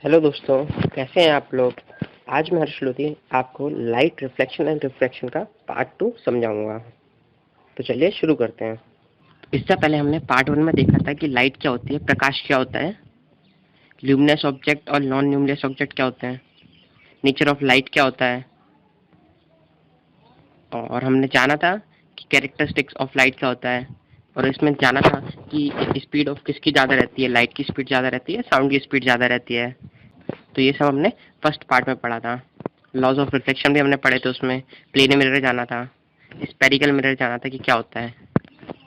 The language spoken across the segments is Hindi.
हेलो दोस्तों, कैसे हैं आप लोग। आज मैं हर्ष लोधी आपको लाइट रिफ्लेक्शन एंड रिफ्रैक्शन का पार्ट 2 समझाऊंगा। तो चलिए शुरू करते हैं। इससे पहले हमने पार्ट 1 में देखा था कि लाइट क्या होती है, प्रकाश क्या होता है, ल्यूमिनस ऑब्जेक्ट और नॉन ल्यूमिनस ऑब्जेक्ट क्या होते हैं, नेचर ऑफ लाइट क्या होता है, और हमने जाना था कि कैरेक्टरिस्टिक्स ऑफ लाइट क्या होता है, और इसमें जाना था कि स्पीड ऑफ किसकी ज़्यादा रहती है, लाइट की स्पीड ज़्यादा रहती है, साउंड की स्पीड ज़्यादा रहती है। तो ये सब हमने फर्स्ट पार्ट में पढ़ा था। लॉज ऑफ रिफ्लेक्शन भी हमने पढ़े थे, उसमें प्लेन मिरर जाना था, स्पेरिकल मिरर जाना था कि क्या होता है,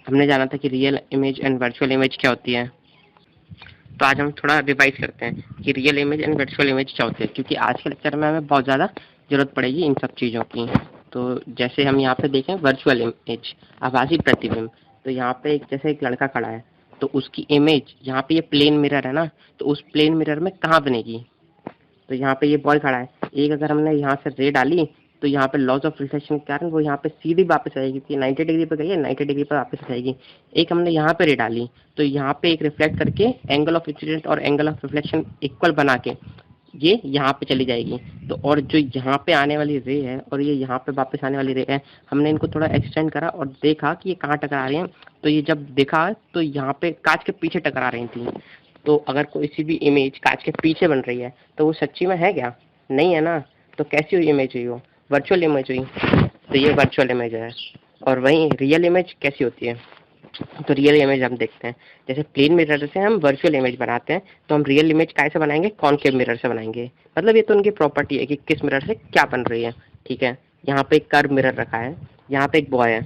हमने जाना था कि real image and virtual image क्या होती है। तो आज हम थोड़ा रिवाइज करते हैं कि real image and virtual image क्या होती है, क्योंकि आज के लेक्चर में हमें बहुत ज़्यादा जरूरत पड़ेगी इन सब चीज़ों की। तो जैसे हम यहाँ पे देखें वर्चुअल इमेज, आभासी प्रतिबिंब। तो यहाँ पे जैसे एक लड़का खड़ा है, तो उसकी इमेज यहाँ पे ये प्लेन मिरर है ना, तो उस प्लेन मिरर में कहाँ बनेगी। तो यहाँ पे ये बॉय खड़ा है, एक अगर हमने यहाँ से रे डाली तो यहाँ पे लॉस ऑफ रिफ्लेक्शन के कारण वो यहाँ पे सीधी वापस आएगी, क्योंकि 90 डिग्री पे गई है, 90 डिग्री पर वापस आएगी। एक हमने यहाँ पे रे डाली तो यहाँ पे एक रिफ्लेक्ट करके एंगल ऑफ इंसिडेंट और एंगल ऑफ रिफ्लेक्शन इक्वल बना के ये यहाँ पे चली जाएगी। तो और जो यहाँ पे आने वाली रे है और ये यहाँ पे वापस आने वाली रे है, हमने इनको थोड़ा एक्सटेंड करा और देखा कि ये कहाँ टकरा रही हैं। तो ये जब देखा तो यहाँ पे कांच के पीछे टकरा रही थी। तो अगर कोई सी भी इमेज कांच के पीछे बन रही है तो वो सच्ची में है क्या, नहीं है ना। तो कैसी हुई इमेज हुई, वो वर्चुअल इमेज हुई। तो ये वर्चुअल इमेज है। और वहीं रियल इमेज कैसी होती है, तो रियल इमेज हम देखते हैं। जैसे प्लेन मिरर से हम वर्चुअल इमेज बनाते हैं, तो हम रियल इमेज कैसे बनाएंगे, कॉनकेव मिरर से बनाएंगे। मतलब ये तो उनकी प्रॉपर्टी है कि किस मिरर से क्या बन रही है। ठीक है, यहाँ पे एक कर्व मिरर रखा है, यहाँ पे एक बॉय है।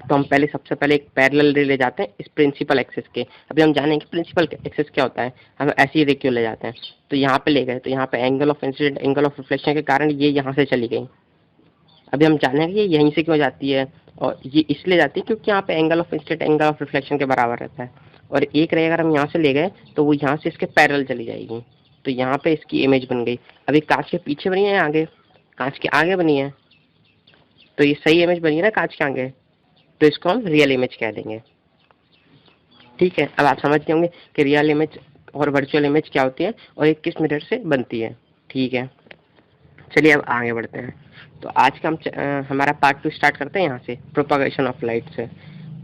तो हम पहले सबसे पहले एक पैरेलल रे ले जाते हैं इस प्रिंसिपल एक्सिस के। अभी हम जानेंगे प्रिंसिपल एक्सिस क्या होता है, हम ऐसी रे क्यों ले जाते हैं। तो यहाँ पे ले गए तो यहाँ पे angle of incident angle of reflection के कारण ये यहाँ से चली गई। अभी हम जानेंगे कि ये यहीं से क्यों जाती है, और ये इसलिए जाती है क्योंकि यहाँ पे angle of incident angle of reflection के बराबर रहता है। और एक रे अगर हम यहाँ से ले गए तो वो यहाँ से इसके पैरेलल चली जाएगी। तो यहाँ पे इसकी इमेज बन गई। अभी कांच के पीछे बनी है, आगे कांच के आगे बनी है, तो ये सही इमेज बनी है ना कांच के आगे, तो इसको हम रियल इमेज कह देंगे। ठीक है, अब आप समझ गए होंगे कि रियल इमेज और वर्चुअल इमेज क्या होती है और एक किस मिरर से बनती है। ठीक है, चलिए अब आगे बढ़ते हैं। तो आज का हमारा पार्ट 2 स्टार्ट करते हैं यहाँ से, प्रोपागेशन ऑफ लाइट से।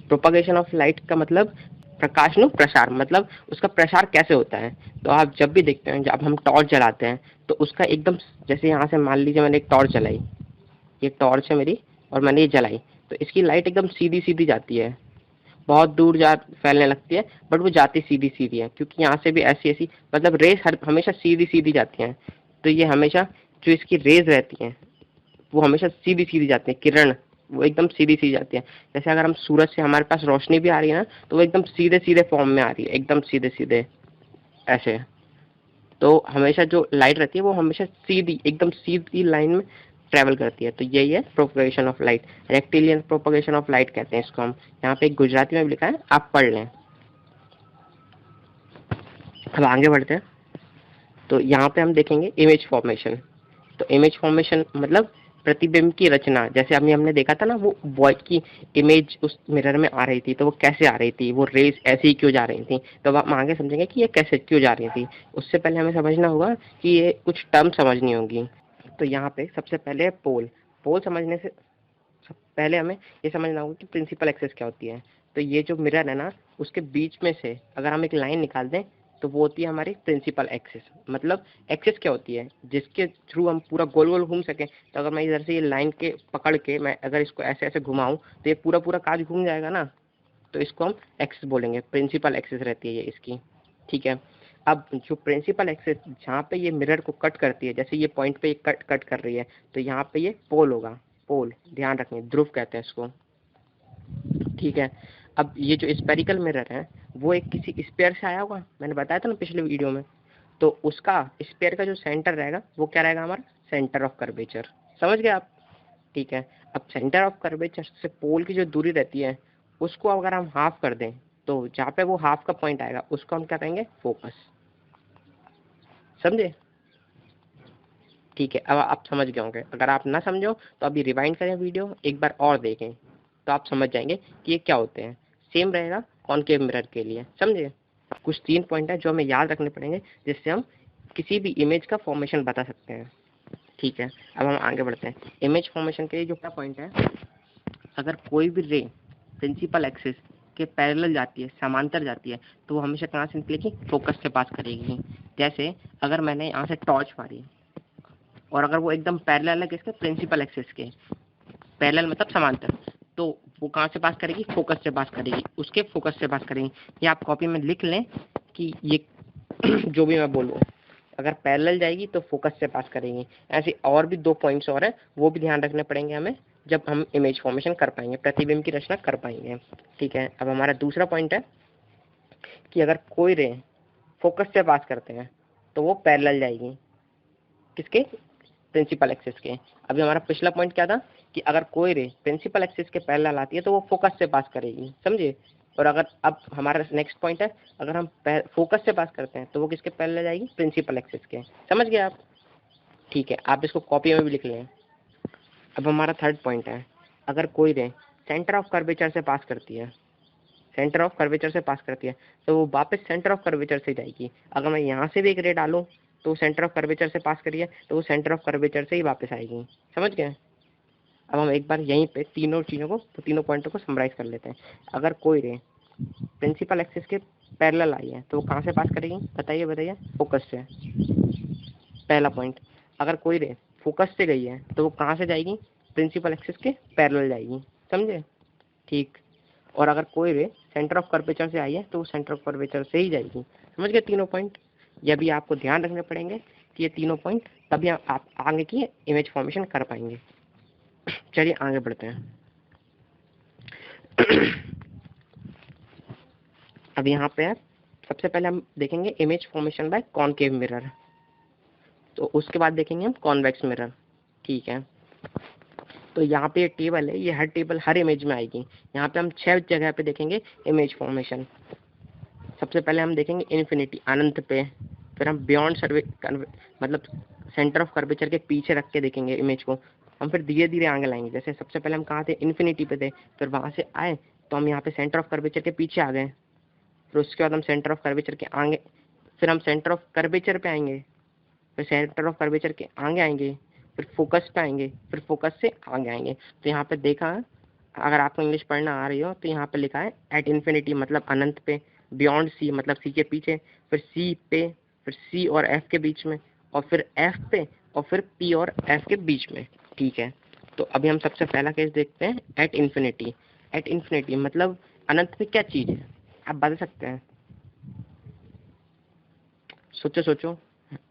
प्रोपागेशन ऑफ लाइट का मतलब प्रकाश नु प्रसार, मतलब उसका प्रसार कैसे होता है। तो आप जब भी देखते हैं, जब हम टॉर्च जलाते हैं तो उसका एकदम, जैसे यहाँ से मान लीजिए मैंने एक टॉर्च जलाई, ये टॉर्च है मेरी और मैंने ये जलाई, तो इसकी लाइट एकदम सीधी सीधी जाती है, बहुत दूर जा फैलने लगती है, बट वो जाती सीधी सीधी है, क्योंकि यहाँ से भी ऐसी ऐसी, मतलब रेस हमेशा सीधी सीधी जाती हैं। तो ये हमेशा जो इसकी रेज रहती हैं वो हमेशा सीधी सीधी जाती है, किरण वो एकदम सीधी सीधी जाती है। जैसे अगर हम सूरज से हमारे पास रोशनी भी आ रही है ना, तो वो एकदम सीधे सीधे फॉर्म में आ रही है, एकदम सीधे सीधे ऐसे। तो हमेशा जो लाइट रहती है वो हमेशा सीधी एकदम सीधी लाइन में ट्रेवल करती है। तो यही है propagation of light, rectilinear propagation of light कहते हैं इसको हम। यहाँ पे गुजराती में भी लिखा है, आप पढ़ लें। अब आगे बढ़ते हैं। तो यहाँ पे हम देखेंगे इमेज फॉर्मेशन। तो इमेज फॉर्मेशन मतलब प्रतिबिंब की रचना। जैसे अभी हमने देखा था ना, वो बॉय की इमेज उस मिरर में आ रही थी, तो वो कैसे आ रही थी, वो रेस ऐसे ही क्यों जा रही थी। तो अब हम आगे समझेंगे कि ये कैसे क्यों जा रही थी। उससे पहले हमें समझना होगा कि ये कुछ टर्म समझनी होगी। तो यहाँ पे सबसे पहले पोल। पोल समझने से पहले हमें ये समझना होगा कि प्रिंसिपल एक्सिस क्या होती है। तो ये जो मिरर है ना, उसके बीच में से अगर हम एक लाइन निकाल दें तो वो होती है हमारी प्रिंसिपल एक्सिस। मतलब एक्सिस क्या होती है, जिसके थ्रू हम पूरा गोल गोल घूम सकें। तो अगर मैं इधर से ये लाइन के पकड़ के मैं अगर इसको ऐसे ऐसे घुमाऊं तो ये पूरा पूरा काज घूम जाएगा ना, तो इसको हम एक्सिस बोलेंगे, प्रिंसिपल एक्सिस रहती है ये इसकी। ठीक है, अब जो प्रिंसिपल एक्सिस जहाँ पे ये मिरर को कट करती है, जैसे ये पॉइंट पे कट कट कर रही है, तो यहाँ पे ये पोल होगा। पोल ध्यान रखें, ध्रुव कहते हैं इसको। ठीक है, अब ये जो स्पेरिकल मिरर है वो एक किसी स्पेयर से आया होगा, मैंने बताया था ना पिछले वीडियो में। तो उसका स्पेयर का जो सेंटर रहेगा वो क्या रहेगा, हमारा सेंटर ऑफ कर्वेचर। समझ गए आप। ठीक है, अब सेंटर ऑफ कर्वेचर से पोल की जो दूरी रहती है उसको अगर हम हाफ कर दें, तो जहाँ पे वो हाफ का पॉइंट आएगा उसको हम क्या कहेंगे, फोकस। समझे। ठीक है, अब आप समझ गए होंगे। अगर आप ना समझो तो अभी रिवाइंड करें वीडियो, एक बार और देखें, तो आप समझ जाएंगे कि ये क्या होते हैं। सेम रहेगा कॉनकेव मिरर के लिए, समझे। कुछ 3 पॉइंट है जो हमें याद रखने पड़ेंगे जिससे हम किसी भी इमेज का फॉर्मेशन बता सकते हैं। ठीक है, अब हम आगे बढ़ते हैं। इमेज फॉर्मेशन के लिए जो क्या पॉइंट है, अगर कोई भी रे प्रिंसिपल एक्सिस के पैरेलल जाती है, समांतर जाती है, तो वो हमेशा कहाँ से निकलेगी, फोकस से पास करेगी। जैसे अगर मैंने यहाँ से टॉर्च मारी और अगर वो एकदम पैरेलल है किसके, प्रिंसिपल एक्सिस के, पैरेलल मतलब समांतर, तो वो कहाँ से पास करेगी, फोकस से पास करेगी, उसके फोकस से पास करेगी। ये आप कॉपी में लिख लें कि ये जो भी मैं बोलूँ, अगर पैरेलल जाएगी तो फोकस से पास करेगी। ऐसे और भी 2 पॉइंट्स और हैं, वो भी ध्यान रखने पड़ेंगे हमें जब हम इमेज फॉर्मेशन कर पाएंगे, प्रतिबिंब की रचना कर पाएंगे। ठीक है, अब हमारा दूसरा पॉइंट है कि अगर कोई रे फोकस से पास करते हैं तो वो पैरेलल जाएगी किसके, प्रिंसिपल एक्सिस के। अभी हमारा पिछला पॉइंट क्या था कि अगर कोई रे प्रिंसिपल एक्सिस के पैरेलल आती है तो वो फोकस से पास करेगी, समझे। और अगर अब हमारा नेक्स्ट पॉइंट है, अगर हम फोकस से पास करते हैं तो वो किसके पैरेलल जाएगी, प्रिंसिपल एक्सिस के। समझ गए आप। ठीक है, आप इसको कॉपी में भी लिख लें। अब हमारा थर्ड पॉइंट है, अगर कोई रे सेंटर ऑफ कर्वेचर से पास करती है, सेंटर ऑफ कर्वेचर से पास करती है, तो वो वापस सेंटर ऑफ कर्वेचर से जाएगी। अगर मैं यहाँ से भी एक रे डालूँ तो सेंटर ऑफ कर्वेचर से पास करिए तो वो सेंटर ऑफ कर्वेचर से ही वापस आएगी। समझ गए। अब हम एक बार यहीं पे तीनों चीज़ों को, तो तीनों पॉइंटों को समराइज कर लेते हैं। अगर कोई रे प्रिंसिपल एक्सिस के पैरेलल आई है तो वो कहाँ से पास करेगी, बताइए बताइए, फोकस से। पहला पॉइंट। अगर कोई रे फोकस से गई है तो वो कहाँ से जाएगी, प्रिंसिपल एक्सिस के पैरेलल जाएगी, समझे। ठीक। और अगर कोई रे सेंटर ऑफ कर्वेचर से आई है तो वो सेंटर ऑफ कर्वेचर से ही जाएगी। समझ गए तीनों पॉइंट। ये भी आपको ध्यान रखने पड़ेंगे कि ये तीनों पॉइंट, तभी आप आगे की इमेज फॉर्मेशन कर पाएंगे। चलिए आगे बढ़ते हैं। अब यहाँ पे सबसे पहले हम देखेंगे image formation by concave mirror, तो उसके बाद देखेंगे हम कॉन्वेक्स मिरर। ठीक है, तो यहाँ पे ये टेबल है, ये हर टेबल हर इमेज में आएगी। यहाँ पे हम 6 जगह पे देखेंगे इमेज फॉर्मेशन। सबसे पहले हम देखेंगे इन्फिनिटी, अनंत पे। फिर हम बियॉन्ड मतलब सेंटर ऑफ कर्वेचर के पीछे रख के देखेंगे इमेज को। हम फिर धीरे धीरे आगे लाएंगे। जैसे सबसे पहले हम कहाँ थे, इन्फिनिटी पे थे, फिर वहाँ से आए तो हम यहाँ पे सेंटर ऑफ कर्वेचर के पीछे आ गए। फिर उसके बाद हम सेंटर ऑफ कर्वेचर के आगे, फिर हम सेंटर ऑफ कर्वेचर पे आएंगे, फिर सेंटर ऑफ कर्वेचर के आगे आएंगे, फिर फोकस पे आएंगे, फिर फोकस से आगे आएंगे। तो यहाँ पे देखा, अगर आपको इंग्लिश पढ़ना आ रही हो तो यहाँ पे लिखा है एट इन्फिनिटी मतलब अनंत पे, बियॉन्ड सी मतलब सी के पीछे, फिर सी पे, फिर सी और एफ के बीच में, और फिर एफ पे, और फिर पी और एफ के बीच में। ठीक है, तो अभी हम सबसे पहला केस देखते हैं, एट इन्फिनिटी। एट इन्फिनिटी मतलब अनंत में क्या चीज़ है, आप बता सकते हैं। सोचो सोचो।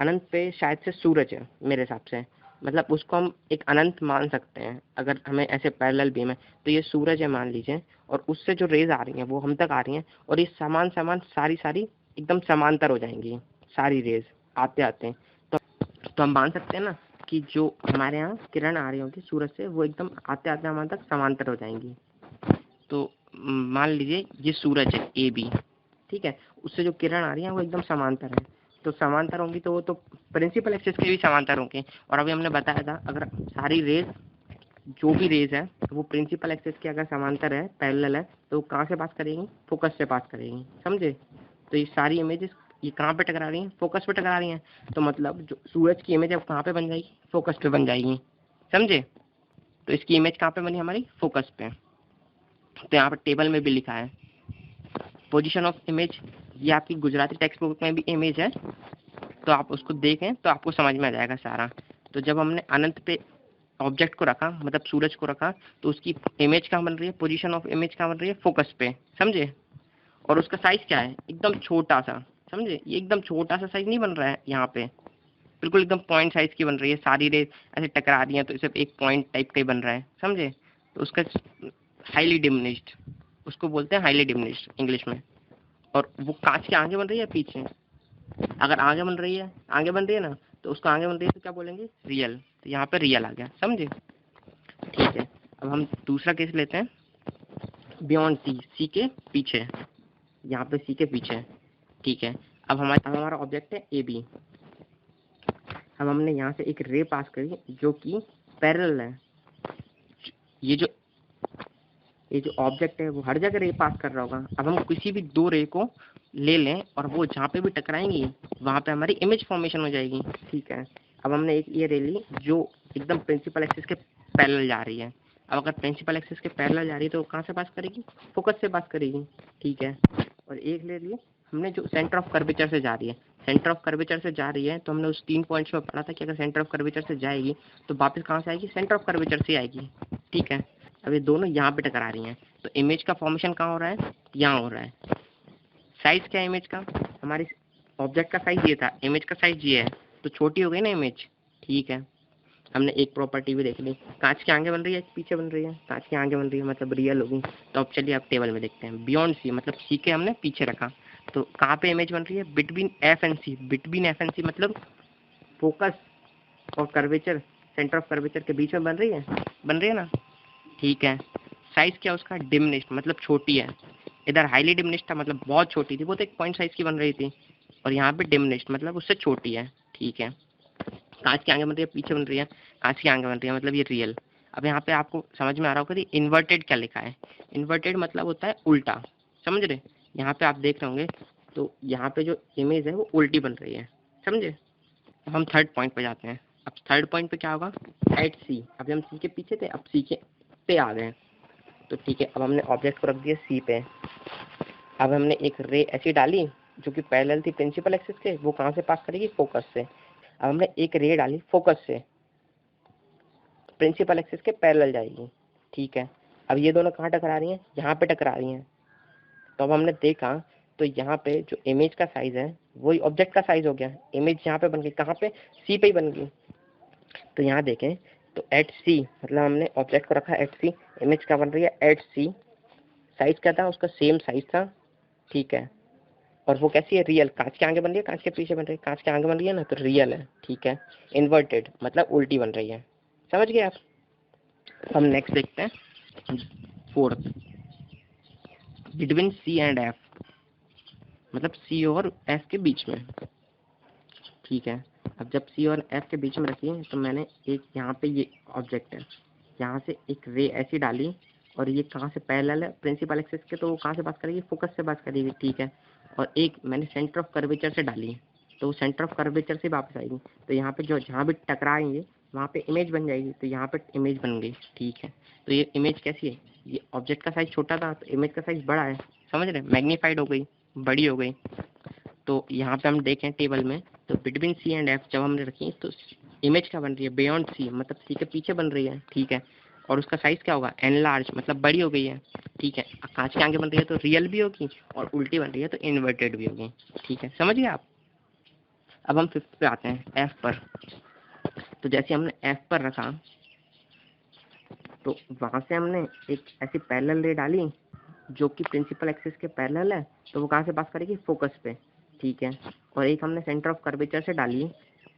अनंत पे शायद से सूरज है मेरे हिसाब से, मतलब उसको हम एक अनंत मान सकते हैं अगर हमें ऐसे पैरेलल बीम है। तो ये सूरज है मान लीजिए, और उससे जो रेज आ रही हैं वो हम तक आ रही हैं, और ये समान समान सारी सारी एकदम समांतर हो जाएंगी, सारी रेज आते आते। तो हम मान सकते हैं ना कि जो हमारे यहाँ किरण आ रही होगी सूरज से, वो एकदम आते आते हमारे तक समांतर हो जाएंगी। तो मान लीजिए ये सूरज है ए बी, ठीक है, उससे जो किरण आ रही है वो एकदम समांतर है। तो समांतर होंगी तो वो तो प्रिंसिपल एक्सिस के भी समांतर होंगे। और अभी हमने बताया था, अगर सारी रेज, जो भी रेज है वो प्रिंसिपल एक्सिस के अगर समांतर है, पैरेलल है, तो वो कहाँ से पास करेंगी, फोकस से पास करेंगी, समझे। तो ये सारी इमेजेस ये कहाँ पे टकरा रही हैं, फोकस पे टकरा रही हैं। तो मतलब जो सूरज की इमेज है वो कहाँ पे बन जाएगी, फोकस पे बन जाएगी, समझे। तो इसकी इमेज कहाँ पे बनी हमारी, फोकस पे। तो यहाँ पर टेबल में भी लिखा है पोजीशन ऑफ इमेज, ये आपकी गुजराती टेक्स्ट बुक में भी इमेज है, तो आप उसको देखें तो आपको समझ में आ जाएगा सारा। तो जब हमने अनंत पे ऑब्जेक्ट को रखा, मतलब सूरज को रखा, तो उसकी इमेज कहाँ बन रही है, पोजीशन ऑफ इमेज कहाँ बन रही है, फोकस पे, समझे। और उसका साइज क्या है, एकदम छोटा सा, समझे। ये एकदम छोटा सा साइज नहीं बन रहा है यहाँ पे, बिल्कुल एकदम पॉइंट साइज की बन रही है। सारी रेस ऐसे टकरा रही है तो सिर्फ एक पॉइंट टाइप का ही बन रहा है, समझे। तो उसका हाईली डिमिनिश्ड, उसको बोलते हैं हाईली डिमिनिश्ड इंग्लिश में। और वो कांच के आगे बन रही है पीछे, अगर आगे बन रही है, आगे बन रही है ना, तो उसको आगे बन रही है तो क्या बोलेंगे, रियल। तो यहाँ पे रियल आ गया, समझे। ठीक है, अब हम दूसरा केस लेते हैं, बियॉन्ड सी, सी के पीछे, यहाँ पे सी के पीछे। ठीक है, अब हमारा ऑब्जेक्ट है ए बी। अब हमने यहाँ से एक रे पास करी जो कि पैरेलल है, ये जो ये जो ऑब्जेक्ट है वो हर जगह रे पास कर रहा होगा। अब हम किसी भी दो रे को ले लें और वो जहाँ पे भी टकराएंगी वहाँ पे हमारी इमेज फॉर्मेशन हो जाएगी। ठीक है, अब हमने एक ये रे ली जो एकदम प्रिंसिपल एक्सिस के पैरेलल जा रही है। अब अगर प्रिंसिपल एक्सिस के पैरेलल जा रही है तो कहाँ से पास करेगी? फोकस से पास करेगी। ठीक है, और एक ले लिए हमने जो सेंटर ऑफ कर्वेचर से जा रही है। सेंटर ऑफ कर्वेचर से जा रही है तो हमने उस 3 पॉइंट्स में पढ़ा था कि अगर सेंटर ऑफ कर्वेचर से जाएगी तो वापस कहाँ से आएगी? सेंटर ऑफ कर्वेचर से आएगी। ठीक है, अब ये दोनों यहाँ पे टकरा रही हैं तो इमेज का फॉर्मेशन कहाँ हो रहा है? यहाँ हो रहा है। साइज क्या है इमेज का? हमारी ऑब्जेक्ट का साइज ये था, इमेज का साइज ये है, तो छोटी हो गई ना इमेज। ठीक है, हमने एक प्रॉपर्टी भी देख ली। कांच की आंखें बन रही है पीछे बन रही है? कांच की आंखें बन रही है मतलब रियल होगी। तो अब चलिए आप टेबल में देखते हैं। बियॉन्ड सी मतलब सी के हमने पीछे रखा, तो कहाँ पे इमेज बन रही है? Between F and C. Between F and C मतलब फोकस और कर्वेचर, सेंटर ऑफ कर्वेचर के बीच में बन रही है? बन रही है ना। ठीक है, साइज क्या उसका? डिमिनिश्ड मतलब छोटी है। इधर हाईली डिमिनिश्ड था मतलब बहुत छोटी थी, वो तो एक पॉइंट साइज की बन रही थी, और यहाँ पे डिमिनिश्ड मतलब उससे छोटी है। ठीक है, कांच की आंखें बन रही है पीछे बन रही है, कांच की आंखें बन रही है मतलब ये रियल। अब यहाँ पे आपको समझ में आ रहा होगा कि इन्वर्टेड क्या लिखा है। इन्वर्टेड मतलब होता है उल्टा, समझ रहे? यहाँ पे आप देख रहे होंगे तो यहाँ पे जो इमेज है वो उल्टी बन रही है, समझे? अब हम थर्ड पॉइंट पे जाते हैं। अब थर्ड पॉइंट पे क्या होगा? एट सी। अभी हम सी के पीछे थे, अब सी के पे आ गए। तो ठीक है, अब हमने ऑब्जेक्ट को रख दिया सी पे। अब हमने एक रे ऐसी डाली जो कि पैरेलल थी प्रिंसिपल एक्सिस के, वो कहाँ से पास करेगी? फोकस से। अब हमने एक रे डाली फोकस से, प्रिंसिपल एक्सिस के पैरेलल जाएगी। ठीक है, अब ये दोनों कहाँ टकरा रही हैं? यहाँ पे टकरा रही हैं। तो अब हमने देखा तो यहाँ पे जो इमेज का साइज है वही ऑब्जेक्ट का साइज हो गया। इमेज यहाँ पे बन गई, कहाँ पे? सी पे ही बन गई। तो यहाँ देखें तो एट सी मतलब हमने ऑब्जेक्ट को रखा एट सी, इमेज क्या बन रही है? एट सी। साइज क्या था उसका? सेम साइज था। ठीक है, और वो कैसी है? रियल। कांच के आगे बन रही है, कांच के पीछे बन रही है? कांच के आगे बन रही है ना, तो रियल है। ठीक है, इन्वर्टेड मतलब उल्टी बन रही है। समझ गए आप? हम नेक्स्ट देखते हैं fourth, between C and F मतलब सी और एफ के बीच में। ठीक है, अब जब सी और एफ के बीच में रखी है तो मैंने एक यहाँ पे ये ऑब्जेक्ट है, यहाँ से एक रे ऐसी डाली और ये कहाँ से पैरेलल है? प्रिंसिपल एक्सिस के, तो वो कहाँ से बात करेगी? फोकस से बात करेगी। ठीक है, और एक मैंने सेंटर ऑफ कर्वेचर से डाली तो वो सेंटर ऑफ कर्वेचर से वापस आएगी। तो यहाँ पे जो जहाँ भी टकराएंगे वहाँ पे इमेज बन जाएगी, तो यहाँ पे इमेज बन गई। ठीक है, तो ये इमेज कैसी है? ये ऑब्जेक्ट का साइज छोटा था तो इमेज का साइज बड़ा है, समझ रहे? मैग्नीफाइड हो गई, बड़ी हो गई। तो यहाँ पे हम देखें टेबल में तो बिटवीन सी एंड एफ जब हमने रखी तो इमेज क्या बन रही है? बियॉन्ड सी मतलब सी के पीछे बन रही है। ठीक है, और उसका साइज क्या होगा? एनलार्ज मतलब बड़ी हो गई है। ठीक है, कांच के आगे बन रही है तो रियल भी होगी और उल्टी बन रही है तो इन्वर्टेड भी होगी। ठीक है, समझ गए आप? अब हम फिफ्थ पे आते हैं, एफ पर। तो जैसे हमने एफ पर रखा तो वहां से हमने एक ऐसी पैरेलल रे डाली जो कि प्रिंसिपल एक्सिस के पैरेलल है, तो वो कहाँ से पास करेगी? फोकस पे। ठीक है, और एक हमने सेंटर ऑफ कर्वेचर से डाली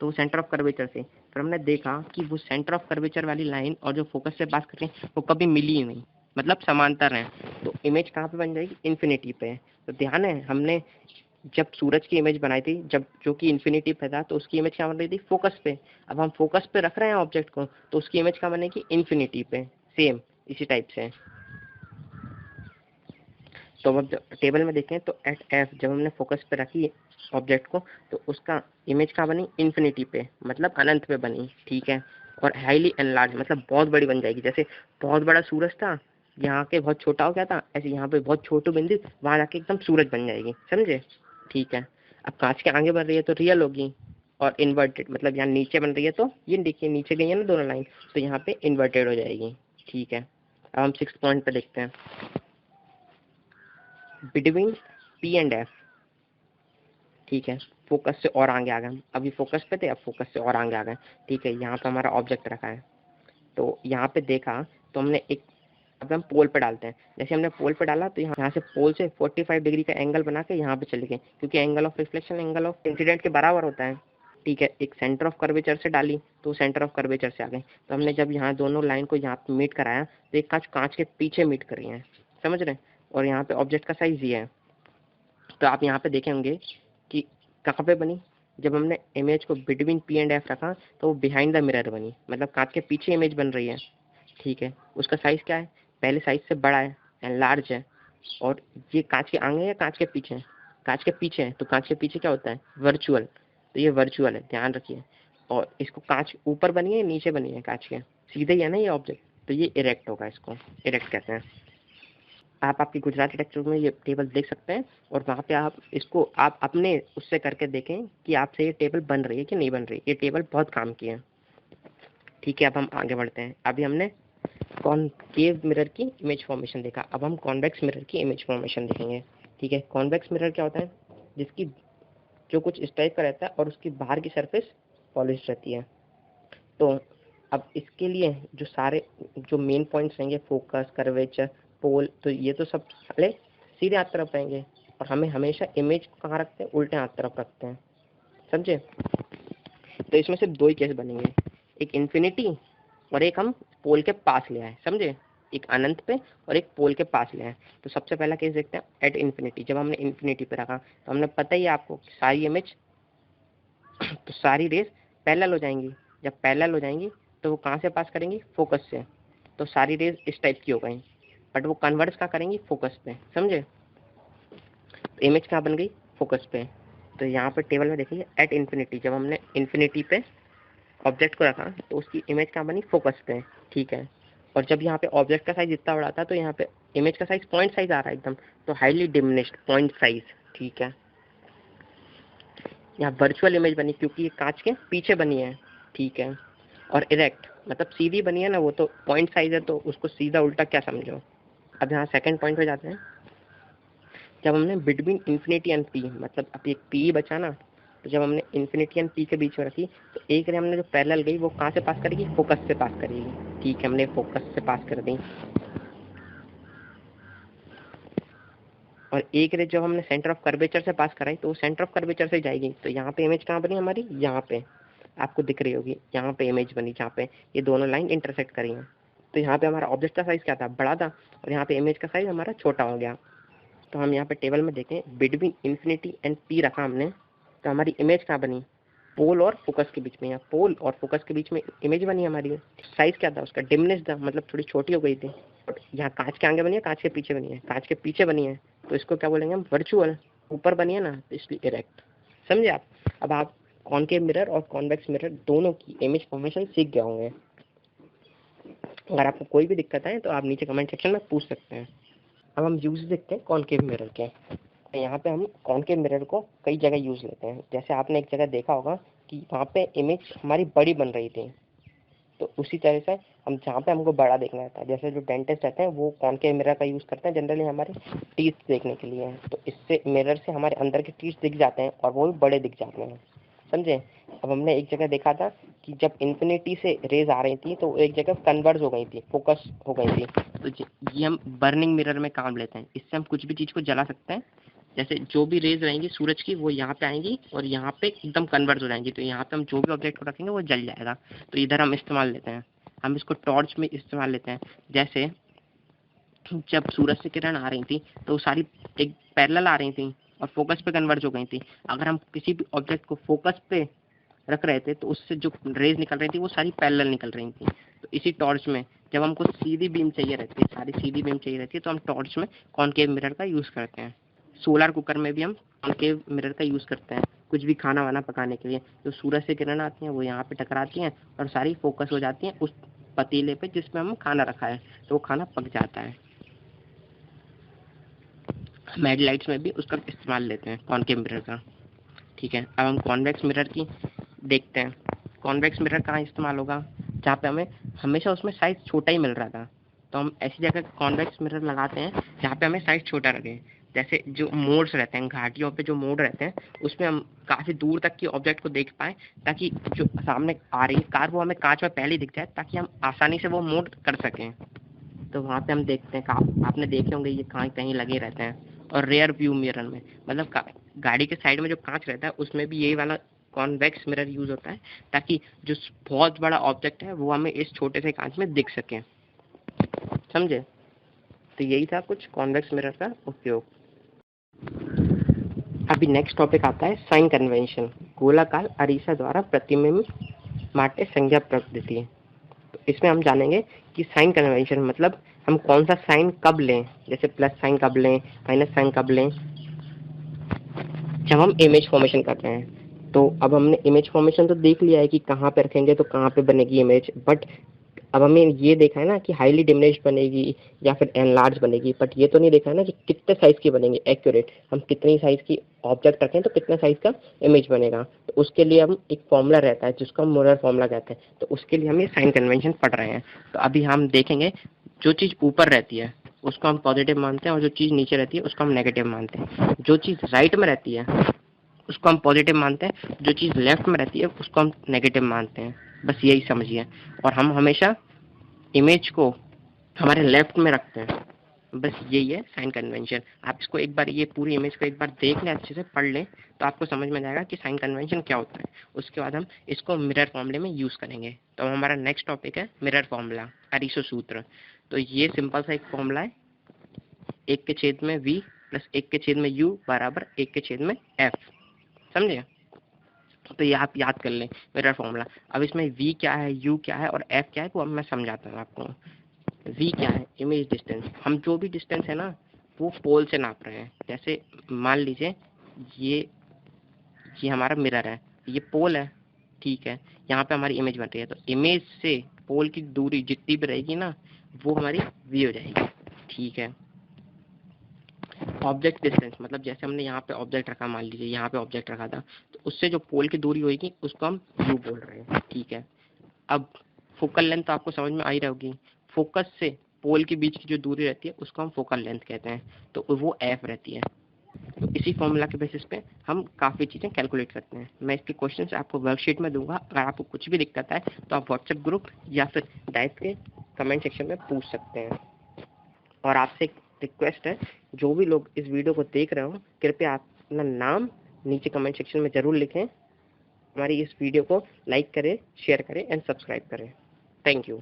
तो वो सेंटर ऑफ कर्वेचर से, फिर हमने देखा कि वो सेंटर ऑफ कर्वेचर वाली लाइन और जो फोकस से पास कर रही है वो कभी मिली ही नहीं, मतलब समांतर है। तो इमेज कहाँ पे बन जाएगी? इन्फिनिटी पे। तो ध्यान है, हमने जब सूरज की इमेज बनाई थी जब जो कि इन्फिनिटी पे था तो उसकी इमेज क्या बन रही थी? फोकस पे। अब हम फोकस पे रख रहे हैं ऑब्जेक्ट को तो उसकी इमेज क्या बनेगी? इन्फिनिटी पे। सेम इसी टाइप से। तो अब टेबल में देखें तो एट एफ जब हमने फोकस पे रखी ऑब्जेक्ट को तो उसका इमेज कहाँ बनी? इन्फिनिटी पे मतलब अनंत पे बनी। ठीक है, और हाईली एनलार्ज मतलब बहुत बड़ी बन जाएगी। जैसे बहुत बड़ा सूरज था, यहाँ के बहुत छोटा हो गया था, ऐसे यहाँ पे बहुत छोटू बिंदु, वहां जाके एकदम सूरज बन जाएगी। समझे? ठीक है, अब कांच के आगे बन रही है तो रियल होगी, और इन्वर्टेड मतलब यहाँ नीचे बन रही है तो ये देखिए नीचे गई है ना दोनों लाइन, तो यहाँ पे इन्वर्टेड हो जाएगी। ठीक है, अब हम सिक्स पॉइंट पे देखते हैं, बिटवीन पी एंड एफ। ठीक है, फोकस से और आगे आ गए। अभी फोकस पे थे, अब फोकस से और आगे आ गए। ठीक है, यहाँ पे हमारा ऑब्जेक्ट रखा है तो यहाँ पे देखा तो हमने एक, अब हम पोल पे डालते हैं। जैसे हमने पोल पे डाला तो यहाँ से पोल से 45 डिग्री का एंगल बना के यहाँ पे चले गए, क्योंकि angle of reflection angle of incident के बराबर होता है। ठीक है, एक सेंटर ऑफ कर्वेचर से डाली तो सेंटर ऑफ कर्वेचर से आ गए। तो हमने जब यहाँ दोनों लाइन को यहाँ पे मीट कराया तो एक कांच कांच के पीछे मीट कर रही है, समझ रहे हैं? और यहाँ पे ऑब्जेक्ट का साइज ये है। तो आप यहाँ पे देखेंगे कि कहाँ पे बनी? जब हमने इमेज को बिटवीन पी एंड एफ रखा तो वो बिहाइंड द मिरर बनी, मतलब कांच के पीछे इमेज बन रही है। ठीक है, उसका साइज क्या है? पहले साइज से बड़ा है, एंड लार्ज है, और ये कांच के आगे या कांच के पीछे है? कांच के पीछे है, तो कांच के पीछे क्या होता है? वर्चुअल। तो ये वर्चुअल है, ध्यान रखिए। और इसको कांच ऊपर बनी है नीचे बनी है? कांच के सीधे ही है ना ये ऑब्जेक्ट, तो ये इरेक्ट होगा, इसको इरेक्ट कहते हैं। आप आपकी गुजराती टेक्सट में ये टेबल देख सकते हैं, और वहाँ पे आप इसको आप अपने उससे करके देखें कि आपसे ये टेबल बन रही है कि नहीं बन रही। ये टेबल बहुत काम की है। ठीक है, अब हम आगे बढ़ते हैं। अभी हमने कॉनकेव मिरर की इमेज फॉर्मेशन देखा, अब हम कॉन्वेक्स मिरर की इमेज फॉर्मेशन देखेंगे। ठीक है, कॉन्वेक्स मिरर क्या होता है? जिसकी जो कुछ इस टाइप का रहता है और उसकी बाहर की सरफेस पॉलिश रहती है। तो अब इसके लिए जो सारे जो मेन पॉइंट्स रहेंगे, फोकस, कर्वेचर, पोल, तो ये तो सब सारे सीधे हाथ तरफ रहेंगे, और हमें हमेशा इमेज को कहाँ रखते हैं? उल्टे हाथ तरफ रखते हैं, समझे? तो इसमें सिर्फ दो ही केस बनेंगे, एक इन्फिनिटी और एक हम पोल के पास ले आए, समझे? एक अनंत पे और एक पोल के पास ले आए। तो सबसे पहला केस देखते हैं एट इन्फिनिटी। जब हमने इन्फिनिटी पे रखा तो हमने पता ही है आपको सारी इमेज तो सारी रेज पैरेलल हो जाएंगी। जब पैरेलल हो जाएंगी तो वो कहाँ से पास करेंगी? फोकस से। तो सारी रेज इस टाइप की हो गई, बट वो कन्वर्ट्स कहाँ करेंगी? फोकस पे, समझे? तो इमेज कहाँ बन गई? फोकस पे। तो यहाँ पे टेबल में देखिए एट इन्फिनिटी, जब हमने इन्फिनिटी पे ऑब्जेक्ट को रखा तो उसकी इमेज कहाँ बनी? फोकस पे। ठीक है, और जब यहाँ पे ऑब्जेक्ट का साइज इतना बड़ा था तो यहाँ पे इमेज का साइज पॉइंट साइज आ रहा है एकदम, तो हाईली डिमिनिश्ड पॉइंट साइज। ठीक है, यहाँ वर्चुअल इमेज बनी क्योंकि ये कांच के पीछे बनी है। ठीक है, और इरेक्ट मतलब सीधी बनी है ना, वो तो पॉइंट साइज है, तो उसको सीधा उल्टा क्या समझो। अब यहाँ सेकंड पॉइंट पे जाते हैं। जब हमने बिटवीन इन्फिनिटी एंड पी, मतलब अब एक पी बचा ना, तो जब हमने इन्फिनिटी एंड पी के बीच में रखी तो एक रे हमने जो पैरेलल गई वो कहाँ से पास करेगी? फोकस से पास करेगी। ठीक है, हमने फोकस से पास कर दी। और एक रे जो हमने सेंटर ऑफ कर्वेचर से पास कराई तो वो सेंटर ऑफ कर्वेचर से जाएगी। तो यहाँ पे इमेज कहाँ बनी हमारी? यहाँ पे आपको दिख रही होगी, यहाँ पे इमेज बनी जहाँ पे ये दोनों लाइन इंटरसेक्ट करी हैं। तो यहाँ पे हमारा ऑब्जेक्ट का साइज क्या था? बड़ा था, और यहाँ पे इमेज का साइज हमारा छोटा हो गया। तो हम यहाँ पे टेबल में देखें बिटवीन इन्फिनिटी एंड पी रखा हमने, तो हमारी इमेज कहाँ बनी? पोल और फोकस के बीच में। यहाँ पोल और फोकस के बीच में इमेज बनी हमारी। साइज क्या था उसका? डिमिनिश था, मतलब थोड़ी छोटी हो गई थी। यहाँ कांच के आगे बनी है, कांच के पीछे बनी है? कांच के पीछे बनी है, तो इसको क्या बोलेंगे हम? वर्चुअल। ऊपर बनी है ना, तो इसलिए इरेक्ट। समझे आप? अब आप कॉनकेव मिरर और कॉन्वेक्स मिरर दोनों की इमेज फॉर्मेशन सीख गए होंगे। अगर आपको कोई भी दिक्कत है तो आप नीचे कमेंट सेक्शन में पूछ सकते हैं। अब हम यूज देखते हैं कॉनकेव मिरर के। तो यहाँ पे हम कॉनकेव मिरर को कई जगह यूज लेते हैं। जैसे आपने एक जगह देखा होगा कि वहाँ पे इमेज हमारी बड़ी बन रही थी, तो उसी तरह से हम जहाँ पे हमको बड़ा देखना रहता है, जैसे जो डेंटिस्ट रहते हैं वो कॉनकेव मिरर का यूज़ करते हैं जनरली हमारे टीथ देखने के लिए। तो इससे मिरर से हमारे अंदर के टीथ दिख जाते हैं और वो भी बड़े दिख जाते हैं, समझे? अब हमने एक जगह देखा था कि जब इन्फिनिटी से रेज आ रही थी तो एक जगह कन्वर्ज हो गई थी, फोकस हो गई थी। तो ये हम बर्निंग मिरर में काम लेते हैं। इससे हम कुछ भी चीज़ को जला सकते हैं। जैसे जो भी रेज रहेंगी सूरज की वो यहाँ पे आएंगी और यहाँ पे एकदम कन्वर्ज हो जाएंगी, तो यहाँ पे हम जो भी ऑब्जेक्ट को रखेंगे वो जल जाएगा। तो इधर हम इस्तेमाल लेते हैं, हम इसको टॉर्च में इस्तेमाल लेते हैं। जैसे जब सूरज से किरण आ रही थी तो सारी एक पैरेलल आ रही थी और फोकस पे कन्वर्ज हो गई थी। अगर हम किसी भी ऑब्जेक्ट को फोकस पे रख रहे थे तो उससे जो रेज निकल रही थी वो सारी पैरेलल निकल रही थी। तो इसी टॉर्च में जब हमको सीधी बीम चाहिए रहती है, सारी सीधी बीम चाहिए रहती है, तो हम टॉर्च में कॉनकेव मिरर का यूज़ करते हैं। सोलर कुकर में भी हम कॉनकेव मिरर का यूज़ करते हैं कुछ भी खाना वाना पकाने के लिए। जो सूरज से किरण आती हैं वो यहाँ पे टकराती हैं और सारी फोकस हो जाती हैं उस पतीले पे जिसमें हम खाना रखा है, तो वो खाना पक जाता है। हम हेडलाइट्स में भी उसका इस्तेमाल लेते हैं कॉनकेव मिरर का। ठीक है, अब हम कॉन्वेक्स मिरर की देखते हैं। कॉन्वेक्स मिरर कहाँ इस्तेमाल होगा? जहाँ पे हमें हमेशा उसमें साइज छोटा ही मिल रहा था, तो हम ऐसी जगह कॉन्वेक्स मिरर लगाते हैं जहाँ पे हमें साइज छोटा लगे। जैसे जो मोड्स रहते हैं, घाटियों पे जो मोड रहते हैं, उसमें हम काफ़ी दूर तक की ऑब्जेक्ट को देख पाएँ, ताकि जो सामने आ रही है कार वो हमें कांच में पहले दिख जाए, ताकि हम आसानी से वो मोड कर सकें। तो वहाँ पे हम देखते हैं, आपने देखे होंगे ये कहीं कहीं लगे रहते हैं। और रेयर व्यू मिरर में मतलब गाड़ी के साइड में जो कांच रहता है उसमें भी यही वाला कॉन्वेक्स मिरर यूज होता है, ताकि जो बहुत बड़ा ऑब्जेक्ट है वो हमें इस छोटे से कांच में दिख सके, समझे? तो यही था कुछ कॉन्वेक्स मिरर का उपयोग। अभी नेक्स्ट टॉपिक आता है साइन कन्वेंशन, गोलाकार अरीसा द्वारा प्रतिबिंब માટે संज्ञा पद्धति। तो इसमें हम जानेंगे कि साइन कन्वेंशन मतलब हम कौन सा साइन कब लें, जैसे प्लस साइन कब लें, माइनस साइन कब लें, जब हम इमेज फॉर्मेशन कर रहे हैं। तो अब हमने इमेज फॉर्मेशन तो देख लिया है कि कहाँ पे रखेंगे तो कहाँ पे बनेगी इमेज, बट अब हमें ये देखा है ना कि हाईली डिमिनिश्ड बनेगी या फिर एनलार्ज बनेगी, बट ये तो नहीं देखा है ना कि कितने साइज की बनेगी एक्यूरेट, हम कितनी साइज की ऑब्जेक्ट रखें तो कितना साइज का इमेज बनेगा। तो उसके लिए हम एक फॉर्मूला रहता है जिसको हम मिरर फॉर्मूला कहते हैं, तो उसके लिए हम ये साइन कन्वेंशन पढ़ रहे हैं। तो अभी हम देखेंगे जो चीज़ ऊपर रहती है उसको हम पॉजिटिव मानते हैं और जो चीज़ नीचे रहती है उसको हम नेगेटिव मानते हैं। जो चीज़ राइट में रहती है उसको हम पॉजिटिव मानते हैं, जो चीज़ लेफ्ट में रहती है उसको हम नेगेटिव मानते हैं। बस यही समझिए। और हम हमेशा इमेज को हमारे लेफ्ट में रखते हैं। बस यही है साइन कन्वेंशन। आप इसको एक बार ये पूरी इमेज को एक बार देख लें, अच्छे से पढ़ लें, तो आपको समझ में जाएगा कि साइन कन्वेंशन क्या होता है। उसके बाद हम इसको मिरर फॉर्मूले में यूज़ करेंगे। तो हमारा नेक्स्ट टॉपिक है मिरर फॉर्मूला, अरीसो सूत्र। तो ये सिंपल सा एक फॉर्मूला है, 1 के छेद में v प्लस 1 के छेद में u बराबर 1 के छेद में f। समझे? तो ये आप याद कर लें मिरर फॉर्मूला। अब इसमें v क्या है, u क्या है और f क्या है, वो अब मैं समझाता हूँ आपको। v क्या है, इमेज डिस्टेंस। हम जो भी डिस्टेंस है ना वो पोल से नाप रहे हैं। जैसे मान लीजिए ये हमारा मिरर है, ये पोल है, ठीक है, यहाँ पे हमारी इमेज बन रही है। तो इमेज से पोल की दूरी जितनी भी रहेगी ना वो हमारी v हो जाएगी, ठीक है। ऑब्जेक्ट डिस्टेंस मतलब जैसे हमने यहाँ पे ऑब्जेक्ट रखा, मान लीजिए यहाँ पे ऑब्जेक्ट रखा था, तो उससे जो पोल की दूरी होगी उसको हम u बोल रहे हैं, ठीक है। अब फोकल लेंथ तो आपको समझ में आ ही रही होगी। फोकस से पोल के बीच की जो दूरी रहती है उसको हम फोकल लेंथ कहते हैं, तो वो f रहती है। तो इसी फॉर्मूला के बेसिस पे हम काफ़ी चीज़ें कैलकुलेट करते हैं। मैं इसके क्वेश्चन आपको वर्कशीट में दूंगा। अगर आपको कुछ भी दिक्कत है तो आप व्हाट्सएप ग्रुप या फिर डाइट के कमेंट सेक्शन में पूछ सकते हैं। और आपसे एक रिक्वेस्ट है, जो भी लोग इस वीडियो को देख रहे हो कृपया आप अपना नाम नीचे कमेंट सेक्शन में ज़रूर लिखें। हमारी इस वीडियो को लाइक करें, शेयर करें एंड सब्सक्राइब करें। Thank you.